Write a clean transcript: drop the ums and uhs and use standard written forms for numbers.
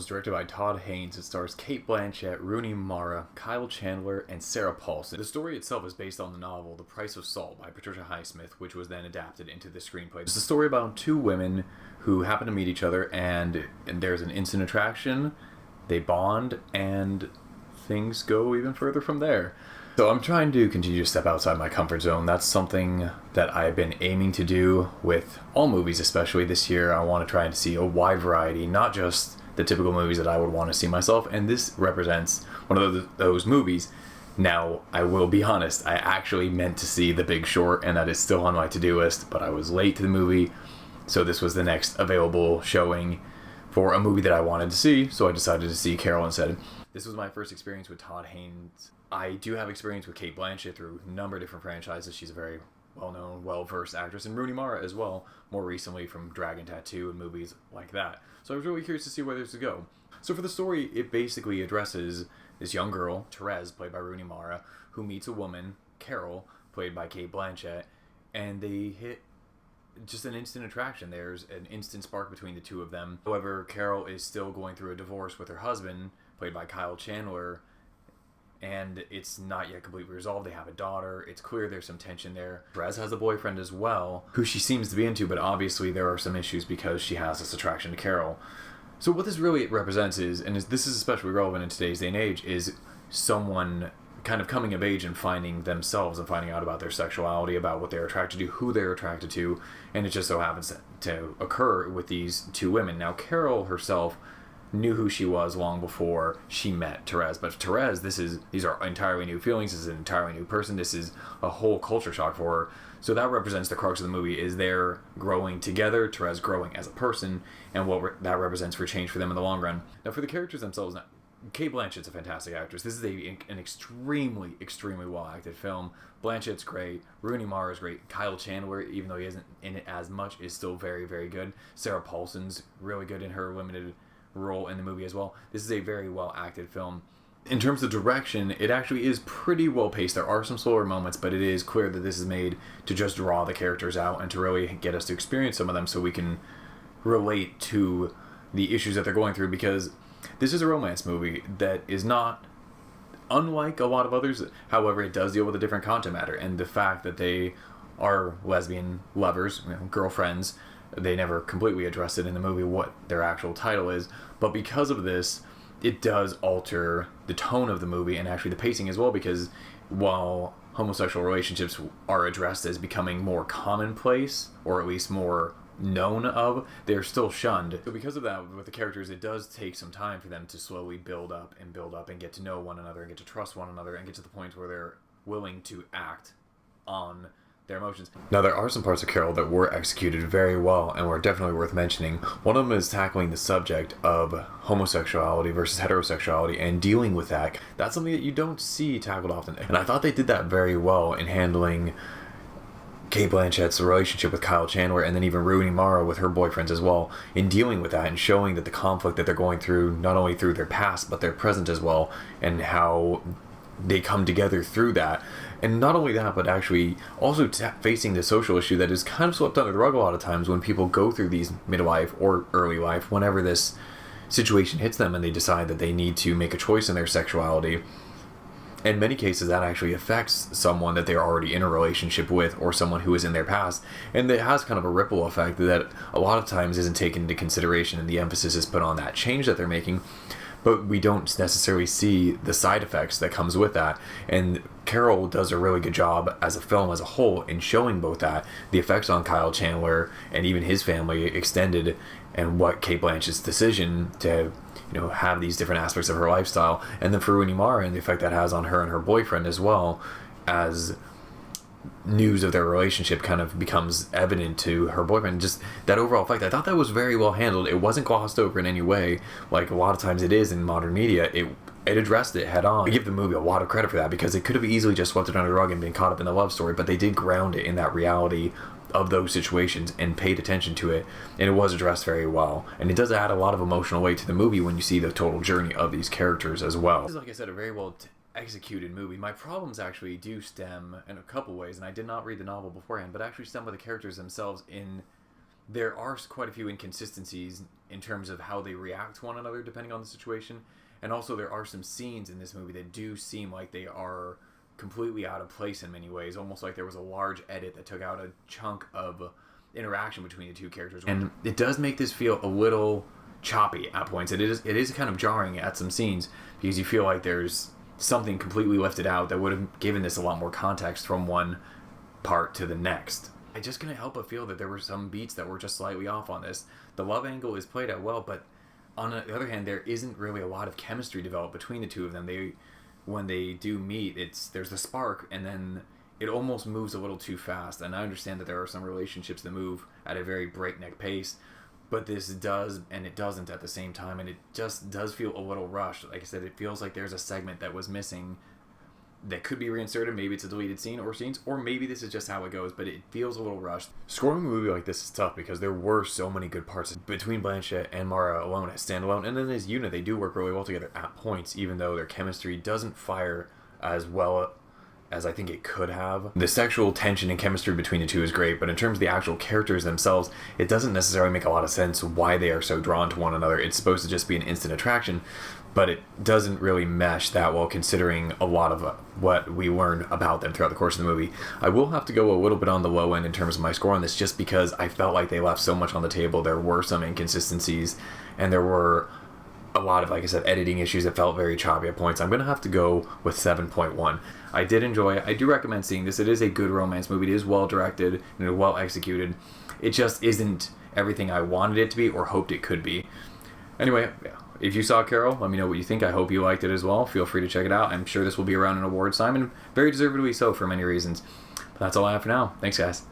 directed by Todd Haynes. It stars Cate Blanchett, Rooney Mara, Kyle Chandler, and Sarah Paulson. The story itself is based on the novel The Price of Salt by Patricia Highsmith, which was then adapted into the screenplay. It's a story about two women who happen to meet each other, and there's an instant attraction, they bond, and things go even further from there. So I'm trying to continue to step outside my comfort zone. That's something that I've been aiming to do with all movies, especially this year. I want to try and see a wide variety, not just the typical movies that I would want to see myself, and this represents one of those movies. Now, I will be honest, I actually meant to see The Big Short, and that is still on my to-do list, but I was late to the movie, so this was the next available showing for a movie that I wanted to see, so I decided to see Carol instead. This was my first experience with Todd Haynes. I do have experience with Cate Blanchett through a number of different franchises. She's a very well-known, well-versed actress, and Rooney Mara as well, more recently from Dragon Tattoo and movies like that. So I was really curious to see where this would go. So for the story, it basically addresses this young girl, Therese, played by Rooney Mara, who meets a woman, Carol, played by Cate Blanchett, and they hit just an instant attraction. There's an instant spark between the two of them. However, Carol is still going through a divorce with her husband, played by Kyle Chandler, and it's not yet completely resolved. They have a daughter. It's clear there's some tension there. Therese has a boyfriend as well, who she seems to be into, but obviously there are some issues because she has this attraction to Carol. So what this really represents is, and this is especially relevant in today's day and age, is someone kind of coming of age and finding themselves and finding out about their sexuality, about what they're attracted to, who they're attracted to, and it just so happens to occur with these two women. Now, Carol herself knew who she was long before she met Therese, but Therese, these are entirely new feelings. This is an entirely new person. This is a whole culture shock for her. So that represents the crux of the movie, is they're growing together, Therese growing as a person, and what that represents for change for them in the long run. Now, for the characters themselves, Cate Blanchett's a fantastic actress. This is an extremely, extremely well-acted film. Blanchett's great. Rooney Mara's great. Kyle Chandler, even though he isn't in it as much, is still very, very good. Sarah Paulson's really good in her limited role in the movie as well. This is a very well-acted film. In terms of direction, it actually is pretty well-paced. There are some slower moments, but it is clear that this is made to just draw the characters out and to really get us to experience some of them so we can relate to the issues that they're going through, because this is a romance movie that is not unlike a lot of others. However, it does deal with a different content matter, and the fact that they are lesbian lovers, girlfriends, they never completely address it in the movie what their actual title is, but because of this, it does alter the tone of the movie and actually the pacing as well, because while homosexual relationships are addressed as becoming more commonplace, or at least more known of, they're still shunned. So because of that, with the characters, it does take some time for them to slowly build up and get to know one another and get to trust one another and get to the point where they're willing to act on their emotions. Now, there are some parts of Carol that were executed very well and were definitely worth mentioning. One of them is tackling the subject of homosexuality versus heterosexuality and dealing with that. That's something that you don't see tackled often, and I thought they did that very well in handling Cate Blanchett's relationship with Kyle Chandler, and then even Rooney Mara with her boyfriends as well, in dealing with that and showing that the conflict that they're going through, not only through their past but their present as well, and how they come together through that. And not only that, but actually also facing the social issue that is kind of swept under the rug a lot of times when people go through these midlife or early life, whenever this situation hits them and they decide that they need to make a choice in their sexuality. In many cases, that actually affects someone that they're already in a relationship with, or someone who is in their past, and it has kind of a ripple effect that a lot of times isn't taken into consideration, and the emphasis is put on that change that they're making, but we don't necessarily see the side effects that comes with that. And Carol does a really good job as a film as a whole in showing both that, the effects on Kyle Chandler and even his family extended, and what Cate Blanchett's decision to have these different aspects of her lifestyle, and then for Rooney Mara and the effect that has on her and her boyfriend as well, as news of their relationship kind of becomes evident to her boyfriend. Just that overall effect, I thought that was very well handled. It wasn't glossed over in any way like a lot of times it is in modern media. It addressed it head on. I give the movie a lot of credit for that, because it could have easily just swept it under the rug and been caught up in the love story, but they did ground it in that reality of those situations and paid attention to it, and it was addressed very well. And it does add a lot of emotional weight to the movie when you see the total journey of these characters as well. This is, like I said, a very well executed movie. My problems actually do stem in a couple ways, and I did not read the novel beforehand, but actually stem with the characters themselves. There are quite a few inconsistencies in terms of how they react to one another depending on the situation. And also there are some scenes in this movie that do seem like they are completely out of place in many ways, almost like there was a large edit that took out a chunk of interaction between the two characters. And it does make this feel a little choppy at points. It is kind of jarring at some scenes because you feel like there's something completely lifted out that would have given this a lot more context from one part to the next. I just couldn't help but feel that there were some beats that were just slightly off on this. The love angle is played out well, but on the other hand, there isn't really a lot of chemistry developed between the two of them. When they do meet, there's the spark, and then it almost moves a little too fast. And I understand that there are some relationships that move at a very breakneck pace, but this does, and it doesn't at the same time, and it just does feel a little rushed. Like I said, it feels like there's a segment that was missing that could be reinserted. Maybe it's a deleted scene or scenes, or maybe this is just how it goes, but it feels a little rushed. Scoring a movie like this is tough because there were so many good parts between Blanchett and Mara alone as standalone, and then as a unit they do work really well together at points, even though their chemistry doesn't fire as well as I think it could have. The sexual tension and chemistry between the two is great, but in terms of the actual characters themselves, it doesn't necessarily make a lot of sense why they are so drawn to one another. It's supposed to just be an instant attraction, but it doesn't really mesh that well considering a lot of what we learn about them throughout the course of the movie. I will have to go a little bit on the low end in terms of my score on this, just because I felt like they left so much on the table. There were some inconsistencies, and there were a lot of, like I said, editing issues that felt very choppy at points. I'm going to have to go with 7.1. I did enjoy it. I do recommend seeing this. It is a good romance movie. It is well directed and well executed. It just isn't everything I wanted it to be or hoped it could be. Anyway, yeah. If you saw Carol, let me know what you think. I hope you liked it as well. Feel free to check it out. I'm sure this will be around an awards time, and very deservedly so for many reasons. But that's all I have for now. Thanks, guys.